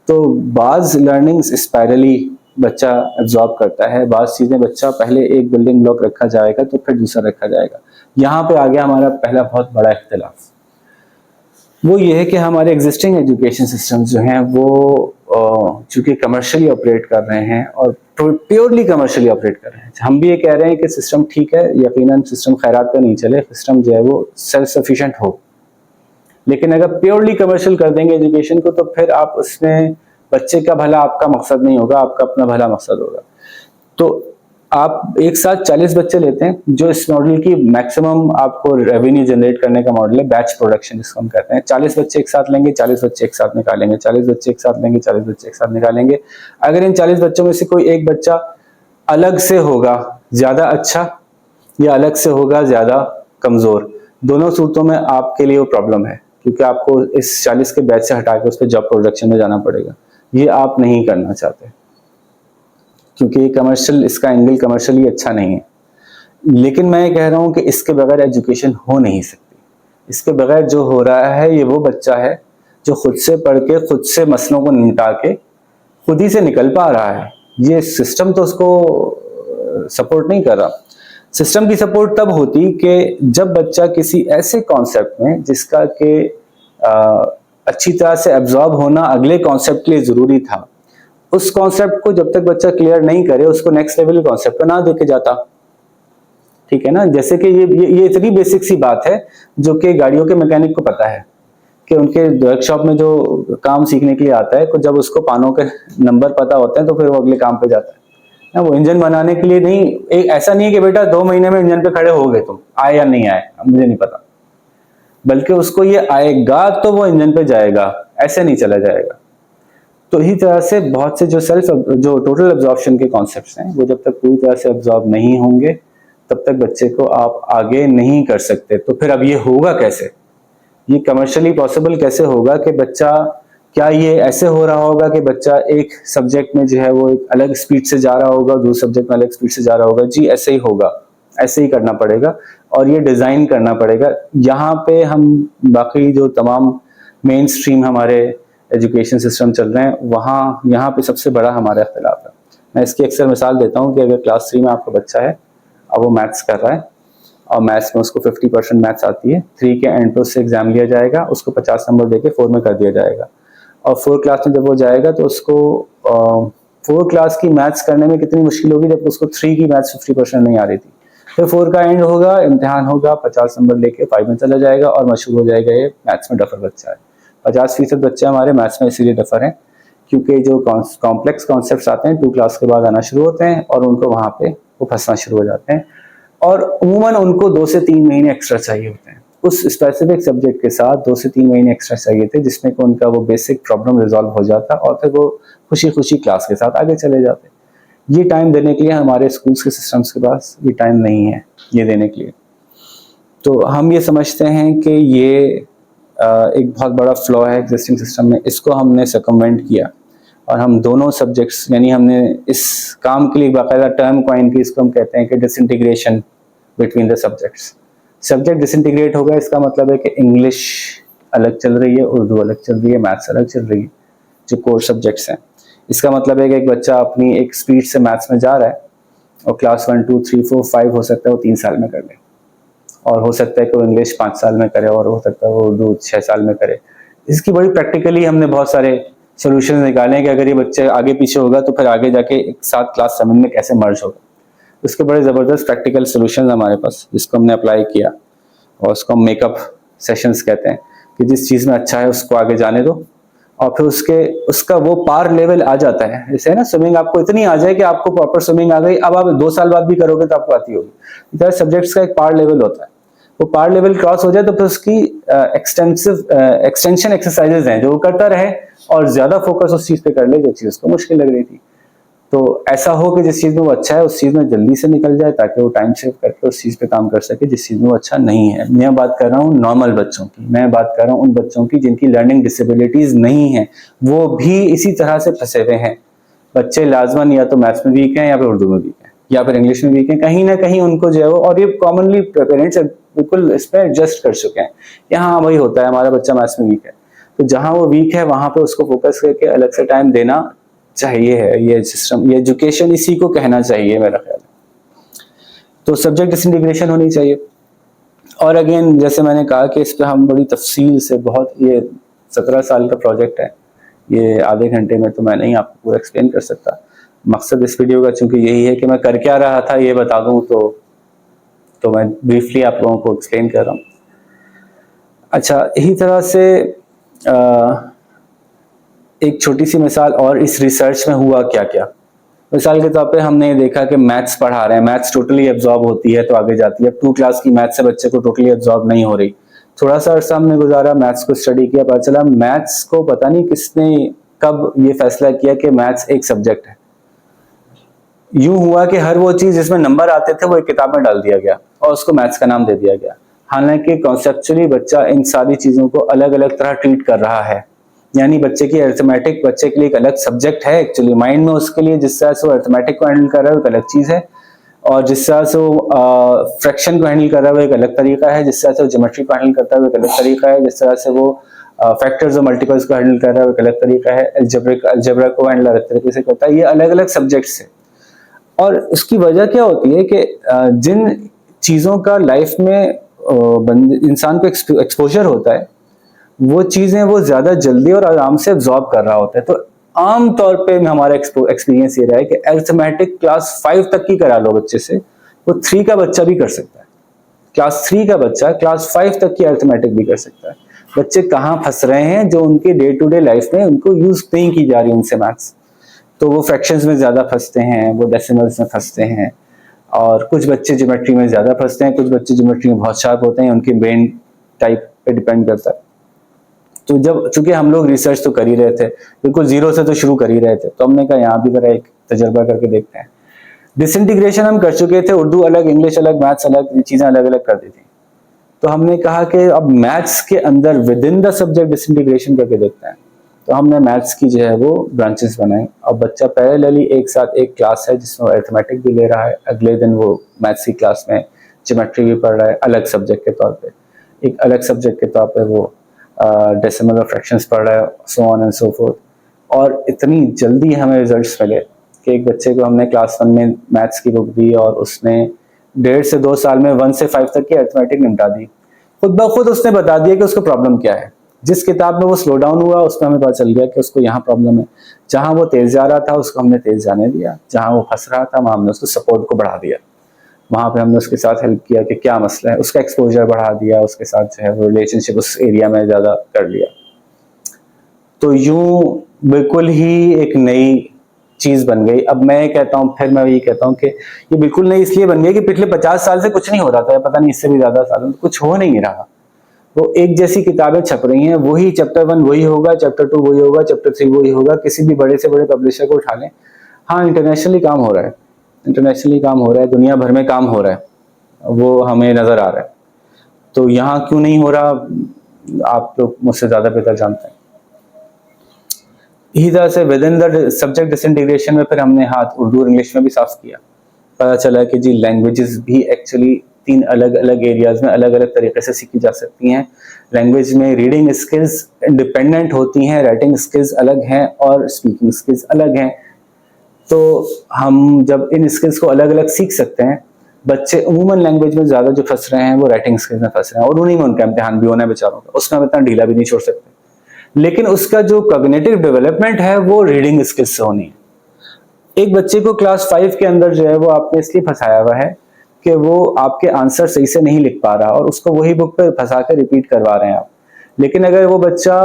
तो बाज लर्निंग्स स्पाइरली बच्चा एब्जॉर्ब करता है, बाज चीजें बच्चा पहले एक बिल्डिंग ब्लॉक रखा जाएगा तो फिर दूसरा रखा जाएगा। यहाँ पे आ गया हमारा पहला बहुत बड़ा इख्तिलाफ, वो ये है कि हमारे एग्जिस्टिंग एजुकेशन सिस्टम जो हैं वो चूंकि कमर्शियली ऑपरेट कर रहे हैं और प्योरली कमर्शियली ऑपरेट कर रहे हैं। हम भी ये कह रहे हैं कि सिस्टम ठीक है, यकीनन सिस्टम खैरात पे नहीं चले, सिस्टम जो है वो सेल्फ सफिशिएंट हो, लेकिन अगर प्योरली कमर्शियल कर देंगे एजुकेशन को तो फिर आप उसमें बच्चे का भला आपका मकसद नहीं होगा, आपका अपना भला मकसद होगा। तो आप एक साथ 40 बच्चे लेते हैं, जो इस मॉडल की मैक्सिमम आपको रेवेन्यू जनरेट करने का मॉडल है, बैच प्रोडक्शन जिसको हम कहते हैं। 40 बच्चे एक साथ लेंगे, 40 बच्चे एक साथ निकालेंगे, 40 बच्चे एक साथ लेंगे, 40 बच्चे एक साथ निकालेंगे। अगर इन 40 बच्चों में से कोई एक बच्चा अलग से होगा ज्यादा अच्छा या अलग से होगा ज्यादा कमजोर, दोनों सूरतों में आपके लिए वो प्रॉब्लम है, क्योंकि आपको इस 40 के बैच से हटा के उस पर जॉब प्रोडक्शन में जाना पड़ेगा। ये आप नहीं करना चाहते क्योंकि कमर्शियल, इसका एंगल कमर्शियली अच्छा नहीं है। लेकिन मैं ये कह रहा हूं कि इसके बगैर एजुकेशन हो नहीं सकती। इसके बगैर जो हो रहा है ये वो बच्चा है जो खुद से पढ़ के, खुद से मसलों को निपटा के खुद ही से निकल पा रहा है। ये सिस्टम तो उसको सपोर्ट नहीं कर रहा। सिस्टम की सपोर्ट तब होती कि जब बच्चा किसी ऐसे कॉन्सेप्ट में जिसका के अच्छी तरह से एब्जॉर्ब होना अगले कॉन्सेप्ट के लिए जरूरी था, उस कॉन्सेप्ट को जब तक बच्चा क्लियर नहीं करे उसको नेक्स्ट लेवल कॉन्सेप्ट का ना देके जाता। ठीक है ना? जैसे कि ये इतनी बेसिक सी बात है जो कि गाड़ियों के मैकेनिक को पता है कि उनके वर्कशॉप में जो काम सीखने के लिए आता है, जब उसको पानों के नंबर पता होते हैं तो फिर वो अगले काम पे जाता है ना। वो इंजन बनाने के लिए नहीं, एक ऐसा नहीं है कि बेटा 2 महीने में इंजन पे खड़े हो गए, तुम आए या नहीं आए मुझे नहीं पता। बल्कि उसको ये आएगा तो वो इंजन पे जाएगा, ऐसे नहीं चला जाएगा। तो इसी तरह से बहुत से जो टोटल एब्जॉर्प्शन के कॉन्सेप्ट्स हैं, वो जब तक पूरी तरह से एब्जॉर्ब नहीं होंगे तब तक बच्चे को आप आगे नहीं कर सकते। तो फिर अब ये होगा कैसे, ये कमर्शियली पॉसिबल कैसे होगा कि बच्चा, क्या ये ऐसे हो रहा होगा कि बच्चा एक सब्जेक्ट में जो है वो एक अलग स्पीड से जा रहा होगा, दूसरे सब्जेक्ट में अलग स्पीड से जा रहा होगा? जी ऐसे ही होगा, ऐसे ही करना पड़ेगा और ये डिजाइन करना पड़ेगा। यहाँ पे हम बाकी जो तमाम मेन स्ट्रीम हमारे एजुकेशन सिस्टम चल रहे हैं, वहाँ यहाँ पे सबसे बड़ा हमारा इख्तिलाफ है। मैं इसकी अक्सर मिसाल देता हूँ कि अगर क्लास 3 में आपका बच्चा है, अब वो मैथ्स कर रहा है और मैथ्स में उसको 50% मैथ्स आती है, 3 के एंड पे उससे एग्जाम लिया जाएगा, उसको 50 नंबर देके 4 में कर दिया जाएगा। और 4 क्लास में जब वो जाएगा तो उसको 4 क्लास की मैथ्स करने में कितनी मुश्किल होगी जब उसको 3 की मैथ्स 50% नहीं आ रही थी। फिर 4 का एंड होगा, इम्तिहान होगा, 50 नंबर लेके 5 में चला जाएगा और मशहूर हो जाएगा ये मैथ्स में डफर बच्चा है। 50% बच्चे हमारे मैथ्स में इसीलिए डफर हैं क्योंकि जो कॉम्प्लेक्स कॉन्सेप्ट्स आते हैं 2 क्लास के बाद आना शुरू होते हैं और उनको वहाँ पे वो फंसना शुरू हो जाते हैं और उमूमन उनको 2 से 3 महीने एक्स्ट्रा चाहिए होते हैं। उस स्पेसिफिक सब्जेक्ट के साथ 2 से 3 महीने एक्स्ट्रा चाहिए थे जिसमें कि उनका वो बेसिक प्रॉब्लम रिजॉल्व हो जाता और फिर वो खुशी खुशी क्लास के साथ आगे चले जाते। ये टाइम देने के लिए हमारे स्कूल्स के सिस्टम्स के पास ये टाइम नहीं है ये देने के लिए। तो हम ये समझते हैं कि ये एक बहुत बड़ा फ्लॉ है एग्जिस्टिंग सिस्टम में, इसको हमने सर्कमवेंट किया और हम दोनों सब्जेक्ट्स, यानी हमने इस काम के लिए बाकायदा टर्म कॉइन की, इसको हम कहते हैं कि disintegration between the subjects. Subject disintegrate होगा, इसका मतलब है कि इंग्लिश अलग चल रही है, उर्दू अलग चल रही है, मैथ्स अलग चल रही है, जो कोर सब्जेक्ट्स हैं। इसका मतलब है कि एक बच्चा अपनी एक स्पीड से मैथ्स में जा रहा है और क्लास 1, 2, 3, 4, 5 हो सकता है वो 3 साल में कर ले, और हो सकता है कि वो इंग्लिश 5 साल में करे, और हो सकता है वो उर्दू 6 साल में करे। इसकी बड़ी प्रैक्टिकली हमने बहुत सारे सोल्यूशन निकाले हैं कि अगर ये बच्चे आगे पीछे होगा तो फिर आगे जाके एक साथ क्लास 7 में कैसे मर्ज होगा। उसके बड़े ज़बरदस्त प्रैक्टिकल सोल्यूशन हमारे पास, जिसको हमने अप्लाई किया और उसको हम मेकअप सेशंस कहते हैं कि जिस चीज़ में अच्छा है उसको आगे जाने दो और फिर उसका वो पार लेवल आ जाता है। जैसे ना स्विमिंग आपको इतनी आ जाए कि आपको प्रॉपर स्विमिंग आ गई, अब आप 2 साल बाद भी करोगे तो आपको आती होगी। इधर सब्जेक्ट्स का एक पार लेवल होता है, वो पार लेवल क्रॉस हो जाए तो फिर उसकी एक्सटेंशन एक्सरसाइजेज हैं जो वो करता रहे और ज्यादा फोकस उस चीज पे कर ले जो चीज उसको मुश्किल लग रही थी। तो ऐसा हो कि जिस चीज में वो अच्छा है उस चीज में जल्दी से निकल जाए ताकि वो टाइम सेव करके उस चीज पे काम कर सके जिस चीज में वो अच्छा नहीं है। मैं बात कर रहा हूँ नॉर्मल बच्चों की, मैं बात कर रहा हूँ उन बच्चों की जिनकी लर्निंग डिसेबिलिटीज नहीं है, वो भी इसी तरह से फंसे हुए हैं। बच्चे लाजमन या तो मैथ्स में वीक हैं या फिर उर्दू में वीक हैं या फिर इंग्लिश में वीक हैं, कहीं ना कहीं उनको जो है वो, और ये कॉमनली पेरेंट्स बिल्कुल इस पर एडजस्ट कर चुके हैं कि हाँ वही होता है हमारा बच्चा मैथ्स में वीक है, तो जहां वो वीक है वहां पे उसको फोकस करके अलग से टाइम देना चाहिए है। ये सिस्टम, ये एजुकेशन इसी को कहना चाहिए मेरा ख्याल है। तो सब्जेक्ट डिसइंटीग्रेशन होनी चाहिए। और अगेन जैसे मैंने कहा कि इस पर हम बड़ी तफसील से, बहुत, ये 17 साल का प्रोजेक्ट है, ये आधे घंटे में तो मैं नहीं आपको पूरा एक्सप्लेन कर सकता। मकसद इस वीडियो का चूंकि यही है कि मैं कर क्या रहा था ये बता दूं, तो मैं ब्रीफली आप लोगों को एक्सप्लेन कर रहा हूँ। अच्छा, इसी तरह से एक छोटी सी मिसाल और इस रिसर्च में हुआ क्या क्या। मिसाल के तौर पे हमने देखा कि मैथ्स पढ़ा रहे हैं, मैथ्स टोटली एब्जॉर्ब होती है तो आगे जाती है। अब 2 क्लास की मैथ्स से बच्चे को टोटली एब्जॉर्ब नहीं हो रही। थोड़ा सा अर्सा हमने गुजारा, मैथ्स को स्टडी किया, पता चला मैथ्स को पता नहीं किसने कब ये फैसला किया कि मैथ्स एक सब्जेक्ट है। यूं हुआ कि हर वो चीज जिसमें नंबर आते थे वो एक किताब में डाल दिया गया और उसको मैथ्स का नाम दे दिया गया। हालांकि कॉन्सेप्चुअली बच्चा इन सारी चीजों को अलग अलग तरह ट्रीट कर रहा है। यानी बच्चे की अरिथमेटिक बच्चे के लिए एक अलग सब्जेक्ट है एक्चुअली, माइंड में उसके लिए जिस तरह से वो अरिथमेटिक को हैंडल कर रहा है वो एक अलग चीज है, और जिस तरह से वो फ्रैक्शन को हैंडल कर रहा है वो एक अलग तरीका है, जिस तरह से वो ज्योमेट्री को हैंडल करता है वो एक अलग तरीका है, जिस तरह से वो फैक्टर्स और मल्टीपल्स को हैंडल कर रहा है वो एक अलग तरीका है, अलजेब्रा को हैंडल अलग तरीके से करता है। ये अलग अलग सब्जेक्ट्स है। और उसकी वजह क्या होती है कि जिन चीज़ों का लाइफ में इंसान को एक्सपोजर होता है वो चीज़ें वो ज़्यादा जल्दी और आराम से एब्जॉर्ब कर रहा होता है। तो आम तौर पे हमारा एक्सपीरियंस ये रहा है कि अरिथमेटिक क्लास 5 तक की करा लो बच्चे से, वो 3 का बच्चा भी कर सकता है। क्लास 3 का बच्चा क्लास 5 तक की अरिथमेटिक भी कर सकता है। बच्चे कहाँ फंस रहे हैं, जो उनके डे टू डे लाइफ में उनको यूज नहीं की जा रही उनसे मैथ्स, तो वो फ्रैक्शंस में ज़्यादा फंसते हैं, वो डेसिमल्स में फंसते हैं, और कुछ बच्चे ज्योमेट्री में ज़्यादा फंसते हैं, कुछ बच्चे ज्योमेट्री में बहुत शार्प होते हैं, उनकी ब्रेन टाइप पे डिपेंड करता है। तो जब चूंकि हम लोग रिसर्च तो कर ही रहे थे, बिल्कुल जीरो से तो शुरू कर ही रहे थे, तो हमने कहा यहाँ भी जरा एक तजर्बा करके देखते हैं। डिसइंटीग्रेशन हम कर चुके थे, उर्दू अलग, इंग्लिश अलग, मैथ्स अलग, चीजें अलग अलग कर दी थी। तो हमने कहा कि अब मैथ्स के अंदर with in the subject disintegration करके देखते हैं। तो हमने मैथ्स की जो है वो ब्रांचेस बनाई। अब बच्चा पैरेलली एक साथ एक क्लास है जिसमें अरिथमेटिक भी ले रहा है, अगले दिन वो मैथ्स की क्लास में ज्योमेट्री भी पढ़ रहा है अलग सब्जेक्ट के तौर पे, एक अलग सब्जेक्ट के तौर पे वो डेसिमल और फ्रैक्शंस पढ़ रहा है, so on and so fourth. और इतनी जल्दी हमें रिजल्ट्स मिले कि एक बच्चे को हमने क्लास 1 में मैथ्स की बुक दी और उसने 1.5 से 2 साल में 1 से 5 तक की अरिथमेटिक निपटा दी। खुद ब खुद उसने बता दिया कि उसको प्रॉब्लम क्या है। जिस किताब में वो स्लो डाउन हुआ उसमें हमें पता चल गया कि उसको यहाँ प्रॉब्लम है। जहां वो तेज जा रहा था उसको हमने तेज जाने दिया, जहां वो फंस रहा था वहां हमने उसको सपोर्ट को बढ़ा दिया, वहां पे हमने उसके साथ हेल्प किया कि क्या मसला है, उसका एक्सपोजर बढ़ा दिया, उसके साथ जो है वो रिलेशनशिप उस एरिया में ज्यादा कर लिया। तो यूं बिल्कुल ही एक नई चीज बन गई। अब मैं कहता हूँ, फिर मैं ये कहता हूँ कि ये बिल्कुल नहीं इसलिए बन गई कि पिछले 50 साल से कुछ नहीं हो रहा था, पता नहीं इससे भी ज्यादा सालों से कुछ हो नहीं रहा। वो एक जैसी किताबें छप रही हैं, वही चैप्टर 1 वही होगा, चैप्टर 2 वही होगा, चैप्टर 3 वही होगा। किसी भी बड़े से बड़े पब्लिशर को उठा लें, हाँ इंटरनेशनली काम हो रहा है, इंटरनेशनली काम हो रहा है, दुनिया भर में काम हो रहा है, वो हमें नजर आ रहा है। तो यहाँ क्यों नहीं हो रहा, आप लोग मुझसे ज्यादा बेहतर जानते हैं। इसी तरह से with in the subject disintegration में फिर हमने हाथ उर्दू और इंग्लिश में भी साफ किया। पता चला कि जी लैंग्वेजेस भी एक्चुअली 3 अलग अलग एरियाज में अलग अलग तरीके से सीखी जा सकती हैं। लैंग्वेज में रीडिंग स्किल्स इंडिपेंडेंट होती हैं, राइटिंग स्किल्स अलग हैं और स्पीकिंग स्किल्स अलग हैं। तो हम जब इन स्किल्स को अलग अलग सीख सकते हैं, बच्चे अमूमन लैंग्वेज में ज्यादा जो फंस रहे हैं वो राइटिंग स्किल्स में फंस रहे हैं, और उन्हीं में उनका इम्तिहान भी होना है बेचारों का, उसमें हम इतना ढीला भी नहीं छोड़ सकते। लेकिन उसका जो कॉग्निटिव डेवलपमेंट है वो रीडिंग स्किल्स से होनी है। एक बच्चे को क्लास 5 के अंदर जो है वो आपने इसलिए फंसाया हुआ है कि वो आपके आंसर सही से नहीं लिख पा रहा और उसको वही बुक पे फंसा कर रिपीट करवा रहे हैं आप। लेकिन अगर वो बच्चा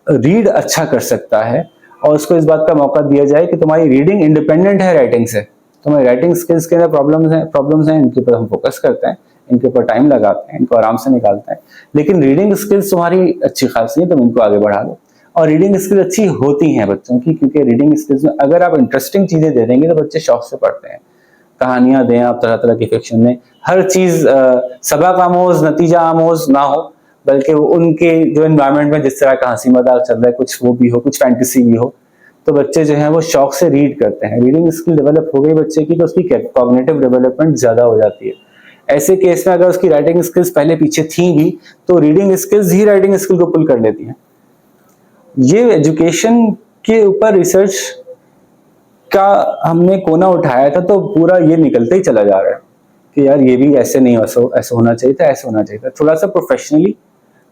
रीड अच्छा कर सकता है और उसको इस बात का मौका दिया जाए कि तुम्हारी रीडिंग इंडिपेंडेंट है राइटिंग से, तुम्हारी राइटिंग स्किल्स के अंदर प्रॉब्लम्स हैं, इनके ऊपर हम फोकस करते हैं, इनके ऊपर टाइम लगाते हैं, इनको आराम से निकालते हैं, लेकिन रीडिंग स्किल्स तुम्हारी अच्छी खासी है, तुम इनको आगे बढ़ा लो। और रीडिंग स्किल अच्छी होती हैं बच्चों की, क्योंकि रीडिंग स्किल्स में अगर आप इंटरेस्टिंग चीजें दे देंगे तो बच्चे शौक से पढ़ते हैं। कहानियां दें आप तरह तरह की फिक्शन में, हर चीज सबक आमोज नतीजा आमोज ना हो, बल्कि उनके जो एनवायरनमेंट में जिस तरह का हंसी मजाक चल रहा है कुछ वो भी हो, कुछ फैंटेसी भी हो, तो बच्चे जो है वो शौक से रीड करते हैं। रीडिंग स्किल डेवलप हो गई बच्चे की तो उसकी कॉग्निटिव डेवलपमेंट ज्यादा हो जाती है। ऐसे केस में अगर उसकी राइटिंग स्किल्स पहले पीछे थी भी तो रीडिंग स्किल्स ही राइटिंग स्किल को पुल कर लेती हैं। ये एजुकेशन के ऊपर रिसर्च का हमने कोना उठाया था तो पूरा ये निकलते ही चला जा रहा है कि यार ये भी ऐसे नहीं, ऐसे होना चाहिए था, ऐसे होना चाहिए था। थोड़ा सा प्रोफेशनली,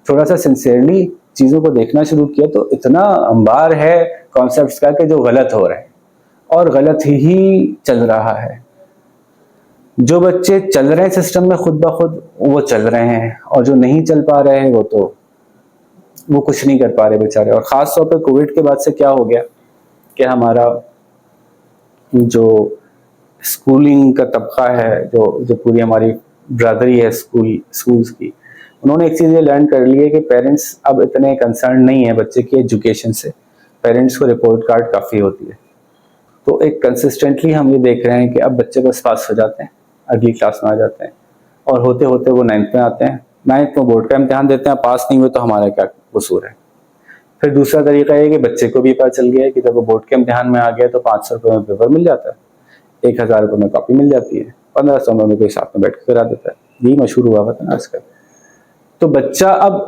थोड़ा सा सिंसियरली चीजों को देखना शुरू किया तो इतना अंबार है कॉन्सेप्ट्स का कि जो गलत हो रहा है और गलत ही चल रहा है। जो बच्चे चल रहे हैं सिस्टम में खुद ब खुद वो चल रहे हैं, और जो नहीं चल पा रहे हैं वो कुछ नहीं कर पा रहे बेचारे। और खास तौर पे कोविड के बाद से क्या हो गया कि हमारा जो स्कूलिंग का तबका है, जो पूरी हमारी ब्रदरी है स्कूल्स की, उन्होंने एक चीज ये लर्न कर ली है कि पेरेंट्स अब इतने कंसर्न नहीं है बच्चे की एजुकेशन से, पेरेंट्स को रिपोर्ट कार्ड काफी होती है। तो एक कंसिस्टेंटली हम ये देख रहे हैं कि अब बच्चे बस पास हो जाते हैं, अगली क्लास में आ जाते हैं, और होते होते वो 9th में आते हैं, 9th में बोर्ड का इम्तिहान देते हैं, पास नहीं हुए तो हमारा क्या कसूर है। फिर दूसरा तरीका है कि बच्चे को भी पता चल गया है कि जब वो बोर्ड के इम्तिहान में आ गया तो 500 रुपये में पेपर मिल जाता है, 1000 रुपये में कॉपी मिल जाती है, 1500 में कोई साथ में बैठ कर करा देता है। यही मशहूर हुआ था ना आजकल। तो बच्चा अब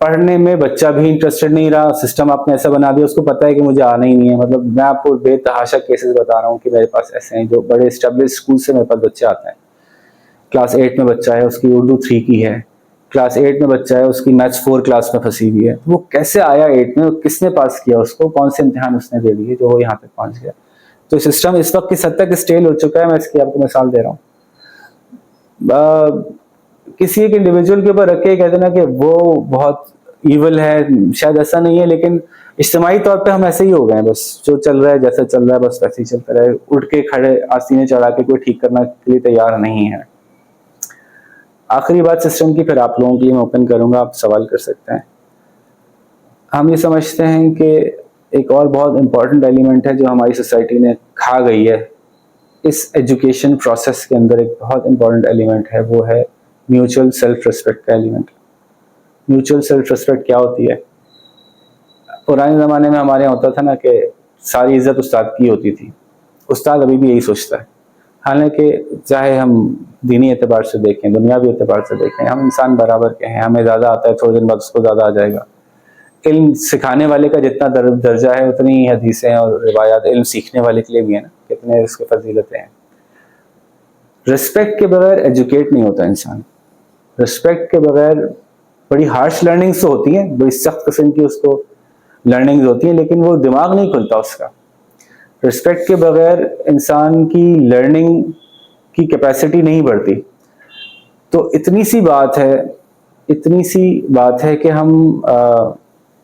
पढ़ने में बच्चा भी इंटरेस्टेड नहीं रहा, सिस्टम आपने ऐसा बना दिया, उसको पता है कि मुझे आना ही नहीं है। मतलब मैं आपको बेतहाशा केसेस बता रहा हूँ कि मेरे पास ऐसे हैं जो बड़े एस्टेब्लिश स्कूल से मेरे पास बच्चे आते हैं। क्लास 8 में बच्चा है, उसकी उर्दू 3 की है, क्लास 8 में बच्चा है, उसकी मैथ्स 4 क्लास में फंसी हुई है। वो कैसे आया 8 में, किसने पास किया उसको, कौन से इम्तिहान उसने दे दिए जो वो यहाँ तक पहुंच गया। तो सिस्टम इस वक्त किस हद तक स्टेल हो चुका है, मैं इसकी आपको मिसाल दे रहा हूँ। किसी एक इंडिविजुअल के ऊपर रख के कहते ना कि वो बहुत ईवल है, शायद ऐसा नहीं है, लेकिन इज्तिमाई तौर पे हम ऐसे ही हो गए हैं। बस जो चल रहा है जैसा चल रहा है बस वैसे ही चलता रहे, उठ के खड़े आसीने चढ़ा के कोई ठीक करना के लिए तैयार नहीं है। आखिरी बात सिस्टम की, फिर आप लोगों के लिए मैं ओपन करूंगा, आप सवाल कर सकते हैं। हम ये समझते हैं कि एक और बहुत इम्पॉर्टेंट एलिमेंट है जो हमारी सोसाइटी ने खा गई है इस एजुकेशन प्रोसेस के अंदर, एक बहुत इम्पॉर्टेंट एलिमेंट है, वो है म्यूचुअल सेल्फ रिस्पेक्ट का एलिमेंट। म्यूचुअल सेल्फ रिस्पेक्ट क्या होती है? पुराने ज़माने में हमारे यहाँ होता था ना कि सारी इज्जत उस्ताद की होती थी। उस्ताद अभी भी यही सोचता है, हालांकि चाहे हम दीनी एतबार से देखें, दुनियावी एतबार से देखें, हम इंसान बराबर के हैं। हमें ज़्यादा आता है, थोड़े दिन बाद उसको ज़्यादा आ जाएगा। इल्म सिखाने वाले का जितना दर्जा है उतनी ही हदीसें और रिवायात इल्म सीखने वाले के लिए भी है ना, कितने उसके फजीलतें हैं। रिस्पेक्ट के बगैर एजुकेट नहीं होता इंसान। रिस्पेक्ट के बगैर बड़ी हार्श लर्निंग्स तो होती हैं, बड़ी सख्त किस्म की उसको लर्निंग्स होती हैं, लेकिन वो दिमाग नहीं खुलता उसका। रिस्पेक्ट के बगैर इंसान की लर्निंग की कैपेसिटी नहीं बढ़ती। तो इतनी सी बात है कि हम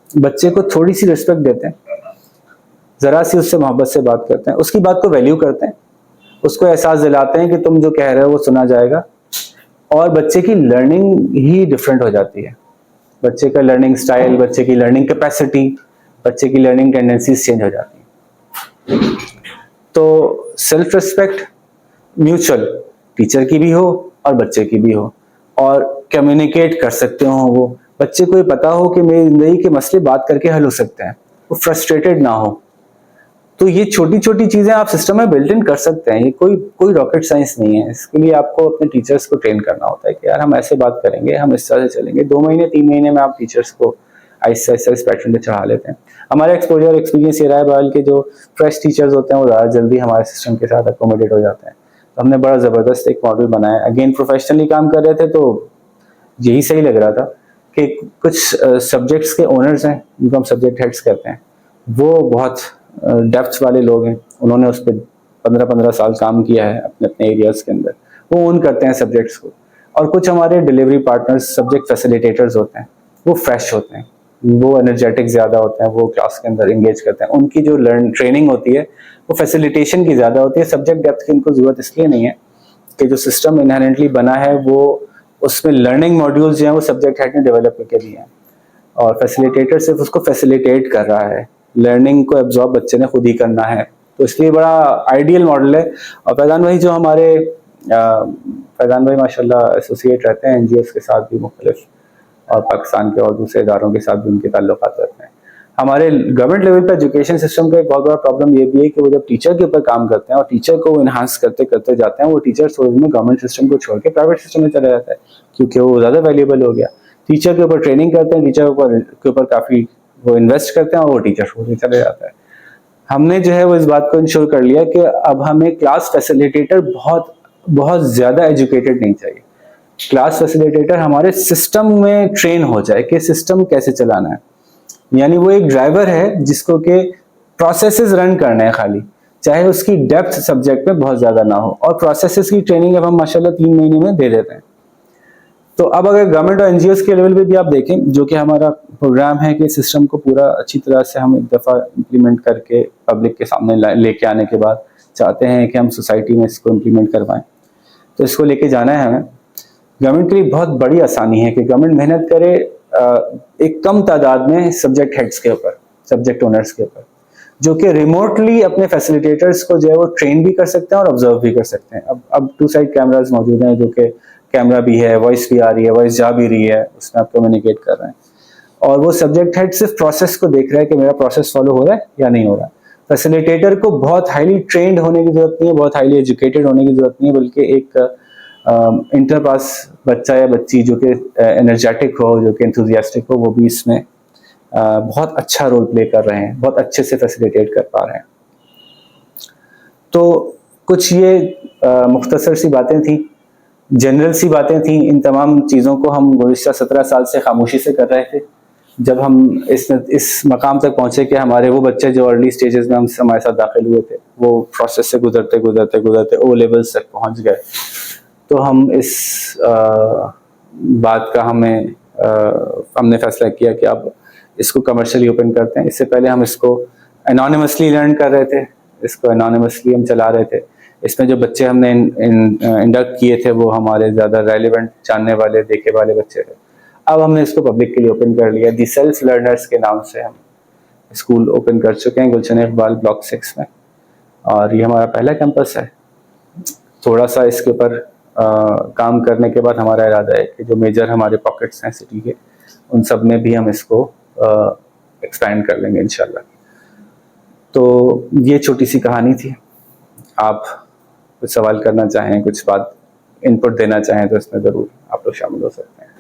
बच्चे को थोड़ी सी रिस्पेक्ट देते हैं, जरा सी उससे मोहब्बत से बात करते हैं, उसकी बात को वैल्यू करते हैं, उसको एहसास दिलाते हैं कि तुम जो कह रहे हो वो सुना जाएगा, और बच्चे की लर्निंग ही डिफरेंट हो जाती है। बच्चे का लर्निंग स्टाइल, बच्चे की लर्निंग कैपेसिटी, बच्चे की लर्निंग टेंडेंसीज चेंज हो जाती है। तो सेल्फ रिस्पेक्ट म्यूचुअल, टीचर की भी हो और बच्चे की भी हो, और कम्युनिकेट कर सकते हो वो, बच्चे को ये पता हो कि मेरी जिंदगी के मसले बात करके हल हो सकते हैं, वो फ्रस्ट्रेटेड ना हो। तो ये छोटी छोटी चीजें आप सिस्टम में बिल्ट इन कर सकते हैं। ये कोई रॉकेट साइंस नहीं है। इसके लिए आपको अपने टीचर्स को ट्रेन करना होता है कि यार हम ऐसे बात करेंगे, हम इस तरह से चलेंगे। 2 महीने 3 महीने में आप टीचर्स को आहिस्ता आहिस्ता इस पैटर्न पे चढ़ा लेते हैं। हमारा एक्सपोजर एक्सपीरियंस ये रहा है बहरहाल के जो फ्रेश टीचर्स होते हैं वो ज़्यादा जल्दी हमारे सिस्टम के साथ अकोमोडेट हो जाते हैं। तो हमने बड़ा ज़बरदस्त एक मॉडल बनाया। अगेन प्रोफेशनली काम कर रहे थे तो यही सही लग रहा था कि कुछ सब्जेक्ट्स के ओनर्स हैं, जिनको हम सब्जेक्ट हेड्स कहते हैं, वो बहुत डेप्थ वाले लोग हैं। उन्होंने उस पर 15-15 साल काम किया है अपने अपने एरियाज के अंदर, वो ओन करते हैं सब्जेक्ट्स को। और कुछ हमारे डिलीवरी पार्टनर्स, सब्जेक्ट फैसिलिटेटर्स होते हैं, वो फ्रेश होते हैं, वो एनर्जेटिक ज़्यादा होते हैं, वो क्लास के अंदर इंगेज करते हैं। उनकी जो ट्रेनिंग होती है वो फैसिलिटेशन की ज़्यादा होती है। सब्जेक्ट डेप्थ की उनको ज़रूरत इसलिए नहीं है कि जो सिस्टम इनहेरेंटली बना है वो उसमें लर्निंग मॉड्यूल्स जो हैं वो सब्जेक्ट हेड ने डेवलप करके दिए हैं, और फैसिलिटेटर सिर्फ उसको फैसिलिटेट कर रहा है। लर्निंग को एब्जॉर्ब बच्चे ने खुद ही करना है। तो इसलिए बड़ा आइडियल मॉडल है। और फैज़ान भाई जो हमारे फैज़ान भाई माशाल्लाह एसोसिएट रहते हैं एनजीओस के साथ भी मुख्तलिफ, और पाकिस्तान के और दूसरे इदारों के साथ भी उनके ताल्लुकात रहते हैं। हमारे गवर्नमेंट लेवल पर एजुकेशन सिस्टम का एक बहुत बड़ा प्रॉब्लम ये भी है कि वो जब टीचर के ऊपर काम करते हैं और टीचर को इन्हांस करते करते जाते हैं, वो टीचर थोड़े में गवर्नमेंट सिस्टम को छोड़ के प्राइवेट सिस्टम में चला जाता है, क्योंकि वो ज़्यादा वैल्यूएबल हो गया। टीचर के ऊपर ट्रेनिंग करते हैं, टीचर के ऊपर काफ़ी वो इन्वेस्ट करते हैं, और वो टीचर छोड़ के चले जाता है। हमने जो है वो इस बात को इंश्योर कर लिया कि अब हमें क्लास फैसिलिटेटर बहुत बहुत ज़्यादा एजुकेटेड नहीं चाहिए। क्लास फैसिलिटेटर हमारे सिस्टम में ट्रेन हो जाए कि सिस्टम कैसे चलाना है। यानी वो एक ड्राइवर है जिसको के प्रोसेसेस रन करने हैं खाली, चाहे उसकी डेप्थ सब्जेक्ट में बहुत ज़्यादा ना हो। और प्रोसेसेस की ट्रेनिंग अब हम माशाल्लाह 3 महीने में दे देते हैं। तो अब अगर गवर्नमेंट और एनजीओस के लेवल पे भी आप देखें, जो कि हमारा प्रोग्राम है कि सिस्टम को पूरा अच्छी तरह से हम एक दफ़ा इम्प्लीमेंट करके पब्लिक के सामने लेके आने के बाद चाहते हैं कि हम सोसाइटी में इसको इम्प्लीमेंट करवाएं। तो इसको लेके जाना है हमें। गवर्नमेंट के लिए बहुत बड़ी आसानी है कि गवर्नमेंट मेहनत करे एक कम तादाद में सब्जेक्ट हेड्स के ऊपर, सब्जेक्ट ओनर्स के ऊपर, जो कि रिमोटली अपने फैसिलिटेटर्स को जो है वो ट्रेन भी कर सकते हैं और ऑब्जर्व भी कर सकते हैं। अब 2 साइड कैमराज मौजूद हैं, जो कि कैमरा भी है, वॉइस भी आ रही है, वॉइस जा भी रही है, उसमें आप कम्युनिकेट कर रहे हैं, और वो सब्जेक्ट हेड सिर्फ प्रोसेस को देख रहा है कि मेरा प्रोसेस फॉलो हो रहा है या नहीं हो रहा है। फैसिलिटेटर को बहुत हाईली ट्रेंड होने की जरूरत नहीं है, बहुत हाईली एजुकेटेड होने की जरूरत नहीं है, बल्कि एक इंटर पास बच्चा या बच्ची जो कि एनर्जेटिक हो, जो कि एंथुजियास्टिक हो, वो भी इसमें बहुत अच्छा रोल प्ले कर रहे हैं, बहुत अच्छे से फैसिलिटेट कर पा रहे हैं। तो कुछ ये मुख्तसर सी बातें थी, जनरल सी बातें थी। इन तमाम चीज़ों को हम गुज़िश्ता 17 साल से खामोशी से कर रहे थे। जब हम इस मकाम तक पहुँचे कि हमारे वो बच्चे जो अर्ली स्टेजेस में हमारे साथ दाखिल हुए थे, वो प्रोसेस से गुजरते गुजरते गुजरते ओ लेवल्स तक पहुँच गए, तो हम इस बात का हमने फैसला किया कि अब इसको कमर्शियली ओपन करते हैं। इससे पहले हम इसको एनोनिमसली लर्न कर रहे थे, इसको एनोनिमसली हम चला रहे थे, इसमें जो बच्चे हमने इंडक्ट किए थे वो हमारे ज़्यादा रेलिवेंट, जानने वाले, देखे वाले बच्चे थे। अब हमने इसको पब्लिक के लिए ओपन कर लिया। दी सेल्फ लर्नर्स के नाम से हम स्कूल ओपन कर चुके हैं गुलशन इकबाल ब्लॉक 6 में, और ये हमारा पहला कैंपस है। थोड़ा सा इसके ऊपर काम करने के बाद हमारा इरादा है कि जो मेजर हमारे पॉकेट्स हैं सिटी के, उन सब में भी हम इसको एक्सपैंड कर लेंगे इंशाल्लाह। तो ये छोटी सी कहानी थी। आप कुछ सवाल करना चाहें, कुछ बात इनपुट देना चाहें तो इसमें ज़रूर आप लोग शामिल हो सकते हैं।